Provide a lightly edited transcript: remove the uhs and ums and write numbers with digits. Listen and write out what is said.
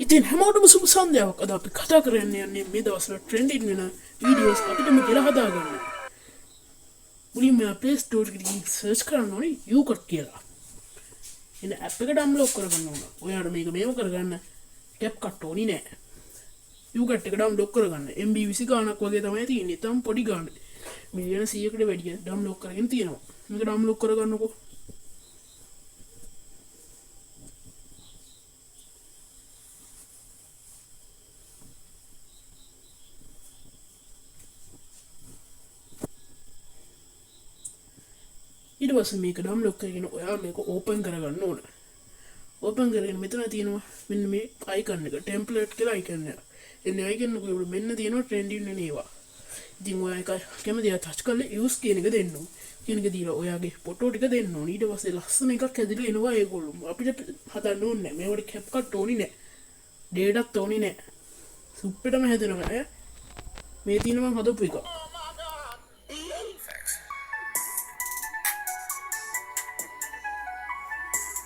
ඉතින් හැමෝටම සුබ සන්ධ්‍යාවක්. අද අපි කතා කරන්න යන්නේ මේ දවස්වල ට්‍රෙන්ඩින් වෙන වීඩියෝස් අපිටම කියලා හදාගන්න. මුලින්ම Play Store එකට ගිහින් සර්ච් කරන්න ඕනේ YouCut කියලා. එන ඇප් එක ඩවුන්ලෝඩ් කරගන්න ඕන. ඔයාලා මේක මේව කරගන්න CapCut ඕනි නෑ. YouCut එක ඩවුන්ලෝඩ් කරගන්න. MB 20 ගාණක් වගේ තමයි තියෙන්නේ. තම පොඩි ගාණක්. මිලියන 100කට වැඩිය ඩවුන්ලෝඩ් කරගෙන තියෙනවා. මේක ඩවුන්ලෝඩ් කරගන්නකෝ. ඊට පස්සේ මේක ඩවුන්ලෝඩ් කරගෙන ඔයා මේක ඕපන් කරගන්න ඕන. ඕපන් කරගෙන මෙතන තියෙනවා මෙන්න මේ අයිකන් එක ටෙම්ප්ලේට් කියලා අයිකන් එක. එන්නේ අයිකන් එක උඩ මෙන්න තියෙනවා ට්‍රෙන්ඩින් වෙන ඒවා. ඉතින් ඔයා එක කැමති ආ ටච් කරලා යූස් කියන එක දෙන්න ඕන. කියන එක දීලා ඔයාගේ ෆොටෝ ටික දෙන්න ඕන. ඊට පස්සේ ලස්සන එකක් හැදිලා එනවා ඒගොල්ලෝ. අපිට හදන්න ඕනේ නැහැ. මේවට CapCut ඕනි නැහැ. ඩේටාත් ඕනි නැහැ. සුප්පෙටම හැදෙනවා. මේ තියෙන මම හදපු එක.